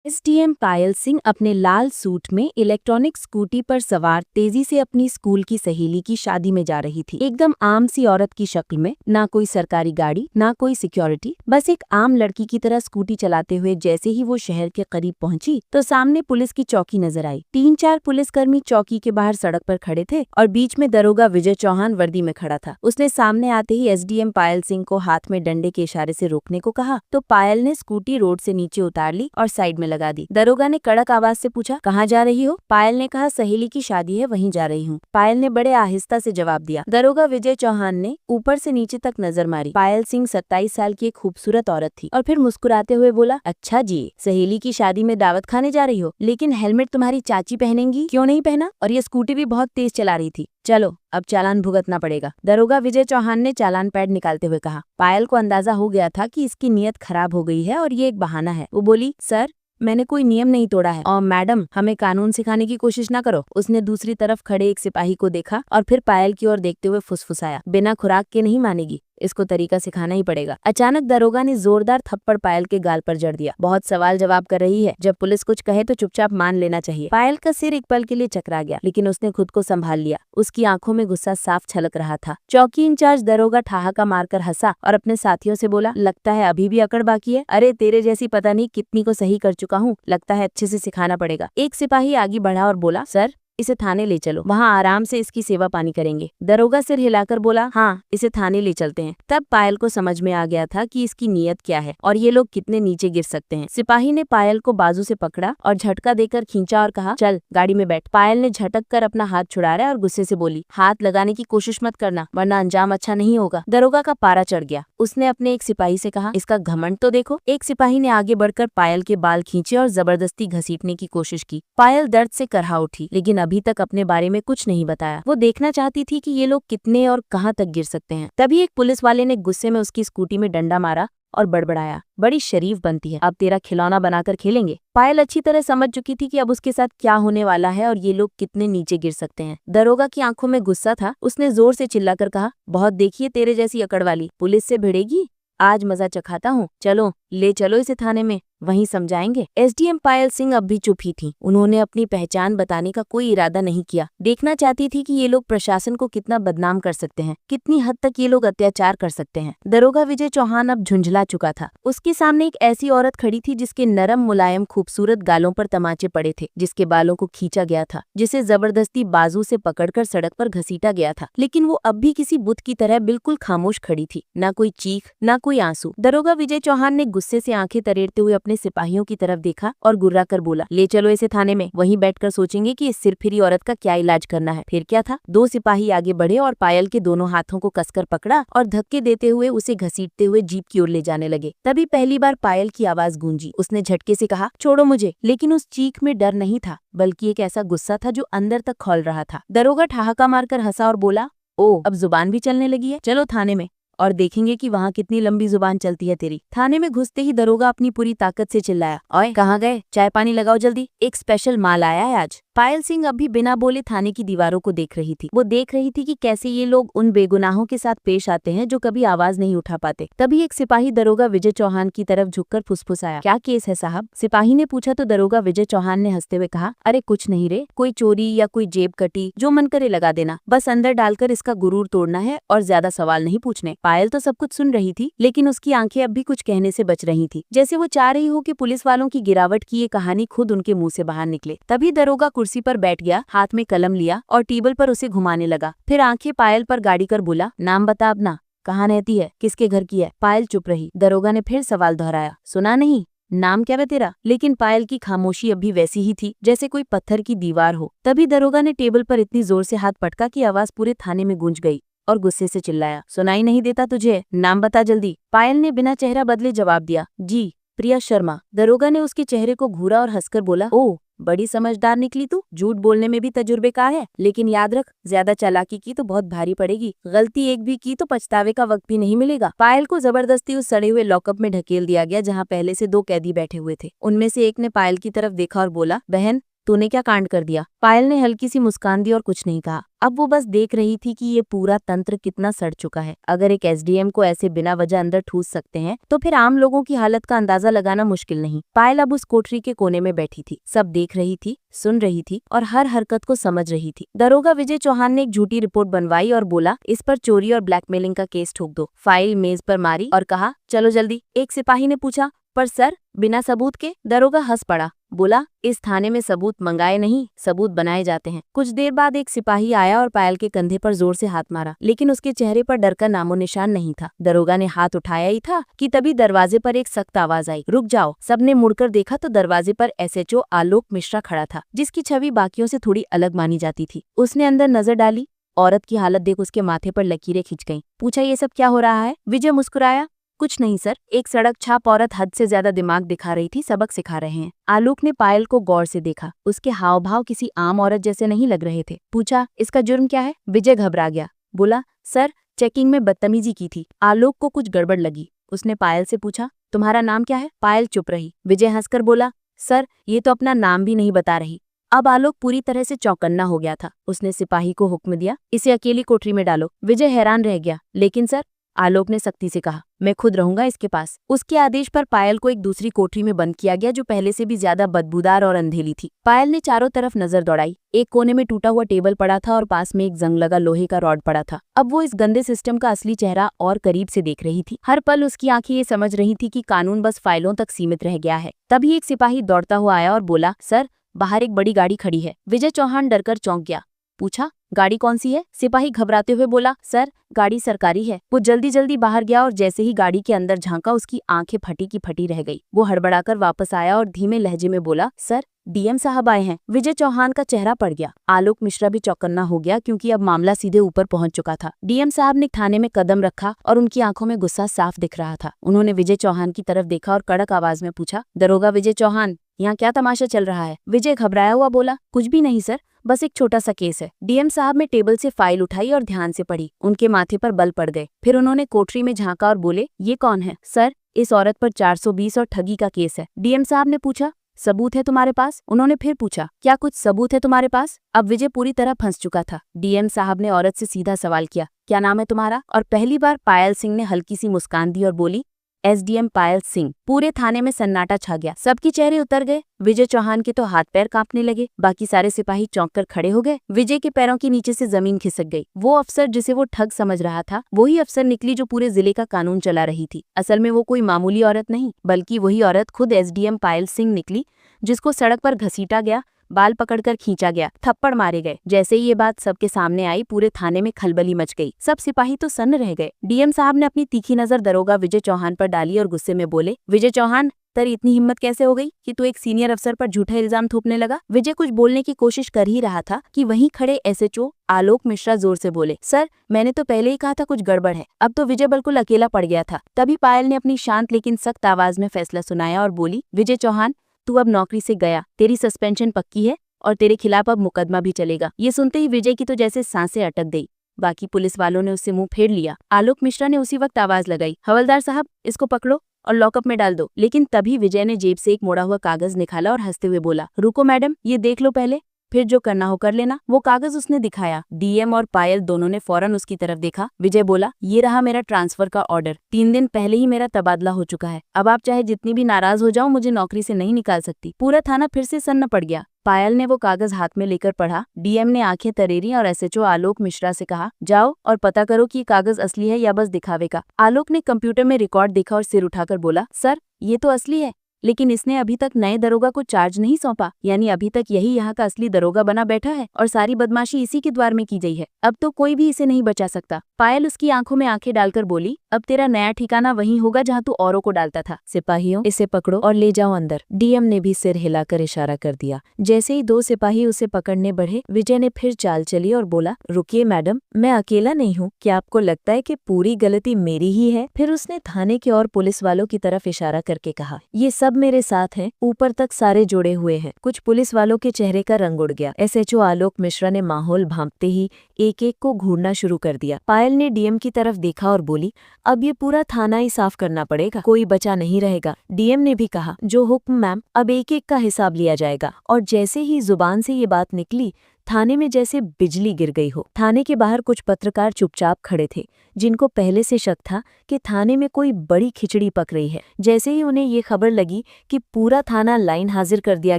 SDM पायल सिंह अपने लाल suit में electronic scooty पर सवार तेजी से अपनी स्कूल की सहेली की शादी में जा रही थी। एकदम आम सी औरत की शक्ल में, ना कोई सरकारी गाड़ी, ना कोई सिक्योरिटी, बस एक आम लड़की की तरह स्कूटी चलाते हुए जैसे ही वो शहर के करीब पहुंची तो सामने पुलिस की चौकी नजर आई। 3-4 पुलिसकर्मी चौकी के बाहर सड़क पर खड़े थे और बीच में दरोगा विजय चौहान वर्दी में खड़ा था। उसने सामने आते ही एसडीएम पायल सिंह को हाथ में डंडे के इशारे से रोकने को कहा तो पायल ने स्कूटी रोड से नीचे उतार ली और साइड में लगा दी। दरोगा ने कड़क आवाज से पूछा, कहाँ जा रही हो? पायल ने कहा, सहेली की शादी है, वहीं जा रही हूँ। पायल ने बड़े आहिस्ता से जवाब दिया। दरोगा विजय चौहान ने ऊपर से नीचे तक नजर मारी। पायल सिंह 27 साल की एक खूबसूरत औरत थी और फिर मुस्कुराते हुए बोला, अच्छा जी, सहेली की शादी में दावत खाने जा रही हो, लेकिन हेलमेट तुम्हारी चाची पहनेंगी, क्यों नहीं पहना? और ये स्कूटी भी बहुत तेज चला रही थी। चलो अब चालान भुगतना पड़ेगा। दरोगा विजय चौहान ने चालान पैड निकालते हुए कहा। पायल को अंदाजा हो गया था कि इसकी नीयत खराब हो गई है और ये एक बहाना है। वो बोली, सर मैंने कोई नियम नहीं तोड़ा है और मैडम हमें कानून सिखाने की कोशिश ना करो। उसने दूसरी तरफ खड़े एक सिपाही को देखा और फिर पायल की ओर देखते हुए फुसफुसाया, बिना खुराक के नहीं मानेगी, इसको तरीका सिखाना ही पड़ेगा। अचानक दरोगा ने जोरदार थप्पड़ पायल के गाल पर जड़ दिया। बहुत सवाल जवाब कर रही है, जब पुलिस कुछ कहे तो चुपचाप मान लेना चाहिए। पायल का सिर एक पल के लिए चकरा गया, लेकिन उसने खुद को संभाल लिया। उसकी आंखों में गुस्सा साफ छलक रहा था। चौकी इंचार्ज दरोगा ठहाका मारकर हंसा और अपने साथियों से बोला, लगता है अभी भी अकड़ बाकी है। अरे तेरे जैसी पता नहीं कितनी को सही कर चुका हूँ, लगता है अच्छे से सिखाना पड़ेगा। एक सिपाही आगे बढ़ा और बोला, सर इसे थाने ले चलो, वहाँ आराम से इसकी सेवा पानी करेंगे। दरोगा सिर हिलाकर बोला, हाँ इसे थाने ले चलते हैं। तब पायल को समझ में आ गया था कि इसकी नीयत क्या है और ये लोग कितने नीचे गिर सकते हैं। सिपाही ने पायल को बाजू से पकड़ा और झटका देकर खींचा और कहा, चल गाड़ी में बैठ। पायल ने झटक कर अपना हाथ छुड़ाया और गुस्से से बोली, हाथ लगाने की कोशिश मत करना वरना अंजाम अच्छा नहीं होगा। दरोगा का पारा चढ़ गया। उसने अपने एक सिपाही से कहा, इसका घमंड तो देखो। एक सिपाही ने आगे बढ़कर पायल के बाल खींचे और जबरदस्ती घसीटने की कोशिश की। पायल दर्द से करहा उठी, लेकिन अभी तक अपने बारे में कुछ नहीं बताया। वो देखना चाहती थी कि ये लोग कितने और कहां तक गिर सकते हैं। तभी एक पुलिस वाले ने गुस्से में उसकी स्कूटी में डंडा मारा और बड़बड़ाया, बड़ी शरीफ बनती है, अब तेरा खिलौना बनाकर खेलेंगे। पायल अच्छी तरह समझ चुकी थी कि अब उसके साथ क्या होने वाला है और ये लोग कितने नीचे गिर सकते हैं। दरोगा की आंखों में गुस्सा था। उसने जोर से चिल्लाकर कहा, बहुत देखिए तेरे जैसी अकड़ वाली, पुलिस से भिड़ेगी? आज मजा चखाता हूँ, चलो ले चलो इसे थाने में, वहीं समझाएंगे। एसडीएम पायल सिंह अब भी चुप ही थी। उन्होंने अपनी पहचान बताने का कोई इरादा नहीं किया। देखना चाहती थी कि ये लोग प्रशासन को कितना बदनाम कर सकते हैं, कितनी हद तक ये लोग अत्याचार कर सकते हैं। दरोगा विजय चौहान अब झुंझला चुका था। उसके सामने एक ऐसी औरत खड़ी थी जिसके नरम मुलायम खूबसूरत गालों पर तमाचे पड़े थे, जिसके बालों को खींचा गया था, जिसे जबरदस्ती बाजू से पकड़कर सड़क पर घसीटा गया था। लेकिन वो अब भी किसी बुत की तरह बिल्कुल खामोश खड़ी थी, ना कोई चीख ना कोई आंसू। दरोगा विजय चौहान ने गुस्से से आंखें तरेड़ते हुए अपने सिपाहियों की तरफ देखा और गुर्रा कर बोला, ले चलो इसे थाने में, वहीं बैठकर सोचेंगे कि इस सिरफिरी औरत का क्या इलाज करना है। फिर क्या था, 2 सिपाही आगे बढ़े और पायल के दोनों हाथों को कसकर पकड़ा और धक्के देते हुए उसे घसीटते हुए जीप की ओर ले जाने लगे। तभी पहली बार पायल की आवाज गूंजी। उसने झटके से कहा, छोड़ो मुझे, लेकिन उस चीख में डर नहीं था, बल्कि एक ऐसा गुस्सा था जो अंदर तक खौल रहा था। दरोगा ठहाका मारकर हंसा और बोला, ओ अब जुबान भी चलने लगी है, चलो थाने में और देखेंगे कि वहाँ कितनी लंबी जुबान चलती है तेरी। थाने में घुसते ही दरोगा अपनी पूरी ताकत से चिल्लाया, ओए कहाँ गए, चाय पानी लगाओ जल्दी, एक स्पेशल माल आया है आज। पायल सिंह अभी बिना बोले थाने की दीवारों को देख रही थी। वो देख रही थी कि कैसे ये लोग उन बेगुनाहों के साथ पेश आते हैं जो कभी आवाज नहीं उठा पाते। तभी एक सिपाही दरोगा विजय चौहान की तरफ झुककर फुसफुसाया, क्या केस है साहब? सिपाही ने पूछा तो दरोगा विजय चौहान ने हंसते हुए कहा, अरे कुछ नहीं रे, कोई चोरी या कोई जेब कटी, जो मन करे लगा देना, बस अंदर डालकर इसका गुरूर तोड़ना है और ज्यादा सवाल नहीं पूछने। पायल तो सब कुछ सुन रही थी, लेकिन उसकी आंखें अब भी कुछ कहने से बच रही थी, जैसे वो चाह रही हो कि पुलिस वालों की गिरावट की ये कहानी खुद उनके मुंह से बाहर निकले। तभी दरोगा कुर्सी पर बैठ गया, हाथ में कलम लिया और टेबल पर उसे घुमाने लगा। फिर आंखें पायल पर गाड़ी कर बोला, नाम बता अपना, कहाँ रहती है, किसके घर की है? पायल चुप रही। दरोगा ने फिर सवाल दोहराया, सुना नहीं, नाम क्या है तेरा? लेकिन पायल की खामोशी अब भी वैसी ही थी जैसे कोई पत्थर की दीवार हो। तभी दरोगा ने टेबल पर इतनी जोर से हाथ पटका कि आवाज पूरे थाने में गूंज गई और गुस्से से चिल्लाया, सुनाई नहीं देता तुझे? नाम बता जल्दी। पायल ने बिना चेहरा बदले जवाब दिया, जी प्रिया शर्मा। दरोगा ने उसके चेहरे को घूरा और हंसकर बोला, ओह बड़ी समझदार निकली तू, झूठ बोलने में भी तजुर्बेकार है, लेकिन याद रख ज्यादा चालाकी की तो बहुत भारी पड़ेगी, गलती एक भी की तो पछतावे का वक्त भी नहीं मिलेगा। पायल को जबरदस्ती उस सड़े हुए लॉकअप में ढकेल दिया गया जहाँ पहले से 2 कैदी बैठे हुए थे। उनमें से एक ने पायल की तरफ देखा और बोला, बहन तूने क्या कांड कर दिया? पायल ने हल्की सी मुस्कान दी और कुछ नहीं कहा। अब वो बस देख रही थी कि ये पूरा तंत्र कितना सड़ चुका है। अगर एक एसडीएम को ऐसे बिना वजह अंदर ठूस सकते हैं तो फिर आम लोगों की हालत का अंदाजा लगाना मुश्किल नहीं। पायल अब उस कोठरी के कोने में बैठी थी, सब देख रही थी, सुन रही थी और हर हरकत को समझ रही थी। दरोगा विजय चौहान ने एक झूठी रिपोर्ट बनवाई और बोला, इस पर चोरी और ब्लैकमेलिंग का केस ठोक दो। फाइल मेज पर मारी और कहा, चलो जल्दी। एक सिपाही ने पूछा, पर सर बिना सबूत के? दरोगा हंस पड़ा, बोला, इस थाने में सबूत मंगाए नहीं, सबूत बनाए जाते हैं। कुछ देर बाद एक सिपाही आया और पायल के कंधे पर जोर से हाथ मारा, लेकिन उसके चेहरे पर डर का नामो निशान नहीं था। दरोगा ने हाथ उठाया ही था कि तभी दरवाजे पर एक सख्त आवाज आई, रुक जाओ। सबने मुड़कर देखा तो दरवाजे पर एसएचओ आलोक मिश्रा खड़ा था, जिसकी छवि बाकियों से थोड़ी अलग मानी जाती थी। उसने अंदर नजर डाली, औरत की हालत देख उसके माथे पर लकीरें खिंच गईं। पूछा, ये सब क्या हो रहा है? विजय मुस्कुराया, कुछ नहीं सर, एक सड़क छाप औरत हद से ज्यादा दिमाग दिखा रही थी, सबक सिखा रहे हैं। आलोक ने पायल को गौर से देखा, उसके हाव भाव किसी आम औरत जैसे नहीं लग रहे थे। पूछा, इसका जुर्म क्या है? विजय घबरा गया, बोला, सर चेकिंग में बदतमीजी की थी। आलोक को कुछ गड़बड़ लगी, उसने पायल से पूछा, तुम्हारा नाम क्या है? पायल चुप रही। विजय हंसकर बोला, सर ये तो अपना नाम भी नहीं बता रही। अब आलोक पूरी तरह से चौकन्ना हो गया था। उसने सिपाही को हुक्म दिया, इसे अकेली कोठरी में डालो। विजय हैरान रह गया, लेकिन सर, आलोक ने सख्ती से कहा, मैं खुद रहूंगा इसके पास। उसके आदेश पर पायल को एक दूसरी कोठरी में बंद किया गया, जो पहले से भी ज्यादा बदबूदार और अंधेली थी। पायल ने चारों तरफ नजर दौड़ाई। एक कोने में टूटा हुआ टेबल पड़ा था और पास में एक जंग लगा लोहे का रॉड पड़ा था। अब वो इस गंदे सिस्टम का असली चेहरा और करीब से देख रही थी। हर पल उसकी आंखें ये समझ रही थी कि कानून बस फाइलों तक सीमित रह गया है। तभी एक सिपाही दौड़ता हुआ आया और बोला, सर बाहर एक बड़ी गाड़ी खड़ी है। विजय चौहान डरकर चौंक गया, पूछा, गाड़ी कौन सी है? सिपाही घबराते हुए बोला, सर गाड़ी सरकारी है। वो जल्दी जल्दी बाहर गया और जैसे ही गाड़ी के अंदर झांका, उसकी आंखें फटी की फटी रह गई। वो हड़बड़ाकर वापस आया और धीमे लहजे में बोला, सर डीएम साहब आए हैं। विजय चौहान का चेहरा पड़ गया। आलोक मिश्रा भी चौकन्ना हो गया, क्योंकि अब मामला सीधे ऊपर पहुंच चुका था। डीएम साहब ने थाने में कदम रखा और उनकी आंखों में गुस्सा साफ दिख रहा था। उन्होंने विजय चौहान की तरफ देखा और कड़क आवाज में पूछा, दरोगा विजय चौहान, यहाँ क्या तमाशा चल रहा है? विजय घबराया हुआ बोला, कुछ भी नहीं सर, बस एक छोटा सा केस है। डीएम साहब ने टेबल से फाइल उठाई और ध्यान से पढ़ी। उनके माथे पर बल पड़ गए। फिर उन्होंने कोठरी में झांका और बोले, ये कौन है? सर इस औरत पर 420 और ठगी का केस है। डीएम साहब ने पूछा, सबूत है तुम्हारे पास? उन्होंने फिर पूछा, क्या कुछ सबूत है तुम्हारे पास? अब विजय पूरी तरह फंस चुका था। डीएम साहब ने औरत से सीधा सवाल किया, क्या नाम है तुम्हारा? और पहली बार पायल सिंह ने हल्की सी मुस्कान दी और बोली, एसडीएम पायल सिंह। पूरे थाने में सन्नाटा छा गया, सबके चेहरे उतर गए। विजय चौहान के तो हाथ पैर कांपने लगे, बाकी सारे सिपाही चौंक कर खड़े हो गए। विजय के पैरों के नीचे से जमीन खिसक गई। वो अफसर जिसे वो ठग समझ रहा था, वही अफसर निकली जो पूरे जिले का कानून चला रही थी। असल में वो कोई मामूली औरत नहीं, बल्कि वही औरत खुद एसडीएम पायल सिंह निकली, जिसको सड़क पर घसीटा गया, बाल पकड़कर खींचा गया, थप्पड़ मारे गए। जैसे ही ये बात सबके सामने आई, पूरे थाने में खलबली मच गई। सब सिपाही तो सन्न रह गए। डीएम साहब ने अपनी तीखी नजर दरोगा विजय चौहान पर डाली और गुस्से में बोले, विजय चौहान, तेरी इतनी हिम्मत कैसे हो गई कि तू एक सीनियर अफसर पर झूठा इल्जाम थोपने लगा? विजय कुछ बोलने की कोशिश कर ही रहा था कि वहीं खड़े एसएचओ आलोक मिश्रा जोर से बोले, सर मैंने तो पहले ही कहा था कुछ गड़बड़ है। अब तो विजय बिल्कुल अकेला पड़ गया था। तभी पायल ने अपनी शांत लेकिन सख्त आवाज में फैसला सुनाया और बोली, विजय चौहान, तू अब नौकरी से गया, तेरी सस्पेंशन पक्की है और तेरे खिलाफ अब मुकदमा भी चलेगा। ये सुनते ही विजय की तो जैसे सांसें अटक गई। बाकी पुलिस वालों ने उससे मुंह फेर लिया। आलोक मिश्रा ने उसी वक्त आवाज लगाई, हवलदार साहब इसको पकड़ो और लॉकअप में डाल दो। लेकिन तभी विजय ने जेब से एक मोड़ा हुआ कागज निकाला और हंसते हुए बोला, रुको मैडम, ये देख लो पहले, फिर जो करना हो कर लेना। वो कागज उसने दिखाया। डीएम और पायल दोनों ने फौरन उसकी तरफ देखा। विजय बोला, ये रहा मेरा ट्रांसफर का ऑर्डर। 3 दिन पहले ही मेरा तबादला हो चुका है। अब आप चाहे जितनी भी नाराज हो जाओ, मुझे नौकरी से नहीं निकाल सकती। पूरा थाना फिर से सन्न पड़ गया। पायल ने वो कागज हाथ में लेकर पढ़ा। डीएम ने आंखें तरेरी और एसएचओ आलोक मिश्रा से कहा, जाओ और पता करो कि ये कागज असली है या बस दिखावे का। आलोक ने कंप्यूटर में रिकॉर्ड देखा और सिर उठाकर बोला, सर ये तो असली है, लेकिन इसने अभी तक नए दरोगा को चार्ज नहीं सौंपा। यानी अभी तक यही यहाँ का असली दरोगा बना बैठा है और सारी बदमाशी इसी के द्वार में की गई है। अब तो कोई भी इसे नहीं बचा सकता। पायल उसकी आंखों में आंखें डालकर बोली, अब तेरा नया ठिकाना वहीं होगा जहाँ तू औरों को डालता था। सिपाहियों, इसे पकड़ो और ले जाओ अंदर। डीएम ने भी सिर हिलाकर इशारा कर दिया। जैसे ही 2 सिपाही उसे पकड़ने बढ़े, विजय ने फिर चाल चली और बोला, रुकिए मैडम, मैं अकेला नहीं हूँ। क्या आपको लगता है कि पूरी गलती मेरी ही है? फिर उसने थाने के और पुलिस वालों की तरफ इशारा करके कहा, ये सब सब मेरे साथ हैं, ऊपर तक सारे जुड़े हुए हैं। कुछ पुलिस वालों के चेहरे का रंग उड़ गया। एसएचओ आलोक मिश्रा ने माहौल भांपते ही एक एक को घूरना शुरू कर दिया। पायल ने डीएम की तरफ देखा और बोली, अब ये पूरा थाना ही साफ करना पड़ेगा, कोई बचा नहीं रहेगा। डीएम ने भी कहा, जो हुक्म मैम, अब एक एक का हिसाब लिया जाएगा। और जैसे ही जुबान से ये बात निकली, थाने में जैसे बिजली गिर गई हो। थाने के बाहर कुछ पत्रकार चुपचाप खड़े थे, जिनको पहले से शक था कि थाने में कोई बड़ी खिचड़ी पक रही है। जैसे ही उन्हें ये खबर लगी कि पूरा थाना लाइन हाजिर कर दिया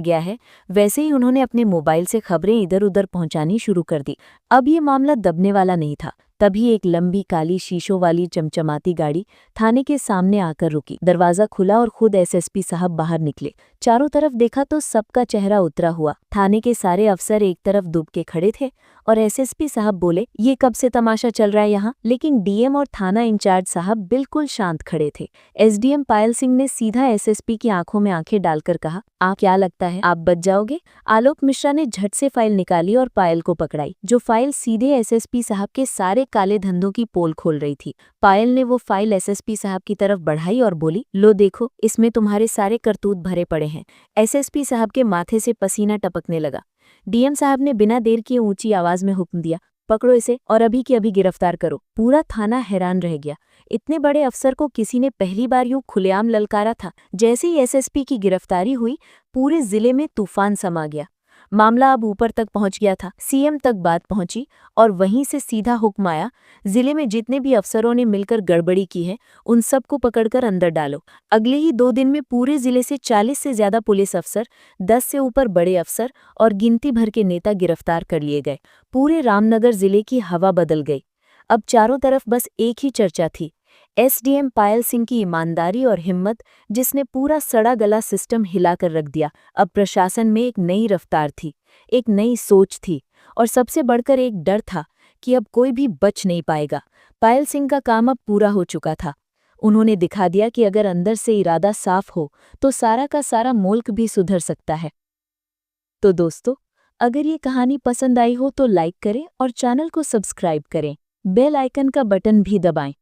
गया है, वैसे ही उन्होंने अपने मोबाइल से खबरें इधर उधर पहुंचानी शुरू कर दी। अब ये मामला दबने वाला नहीं था। तभी एक लंबी काली शीशों वाली चमचमाती गाड़ी थाने के सामने आकर रुकी। दरवाजा खुला और खुद एसएसपी साहब बाहर निकले। चारों तरफ देखा तो सबका चेहरा उतरा हुआ। थाने के सारे अफसर एक तरफ दुब के खड़े थे और एसएसपी साहब बोले, ये कब से तमाशा चल रहा है यहाँ? लेकिन डीएम और थाना इंचार्ज साहब बिल्कुल शांत खड़े थे। एसडीएम पायल सिंह ने सीधा एसएसपी की आंखों में आंखें डालकर कहा, आप क्या लगता है आप बच जाओगे? आलोक मिश्रा ने झट से फाइल निकाली और पायल को पकड़ाई, जो फाइल सीधे एसएसपी साहब के सारे काले धंधों की पोल खोल रही थी। पायल ने वो फाइल एसएसपी साहब की तरफ बढ़ाई और बोली, लो देखो, इसमें तुम्हारे सारे करतूत भरे पड़े हैं। एसएसपी साहब के माथे से पसीना टपकने लगा। डीएम साहब ने बिना देर किए ऊंची आवाज में हुक्म दिया, पकड़ो इसे और अभी की अभी गिरफ्तार करो। पूरा थाना हैरान रह गया। इतने बड़े अफसर को किसी ने पहली बार यूं खुलेआम ललकारा था। जैसे ही एसएसपी की गिरफ्तारी हुई, पूरे जिले में तूफान समा गया। मामला अब ऊपर तक पहुंच गया था। सीएम तक बात पहुंची और वहीं से सीधा हुक्म आया, जिले में जितने भी अफसरों ने मिलकर गड़बड़ी की है, उन सबको पकड़कर अंदर डालो। अगले ही 2 दिन में पूरे जिले से 40 से ज्यादा पुलिस अफसर, 10 से ऊपर बड़े अफसर और गिनती भर के नेता गिरफ्तार कर लिए गए। पूरे रामनगर जिले की हवा बदल गई। अब चारों तरफ बस एक ही चर्चा थी, एसडीएम पायल सिंह की ईमानदारी और हिम्मत, जिसने पूरा सड़ा गला सिस्टम हिलाकर रख दिया। अब प्रशासन में एक नई रफ्तार थी, एक नई सोच थी और सबसे बढ़कर एक डर था कि अब कोई भी बच नहीं पाएगा। पायल सिंह का काम अब पूरा हो चुका था। उन्होंने दिखा दिया कि अगर अंदर से इरादा साफ हो तो सारा का सारा मुल्क भी सुधर सकता है। तो दोस्तों, अगर ये कहानी पसंद आई हो तो लाइक करें और चैनल को सब्सक्राइब करें। बेल आइकन का बटन भी दबाएं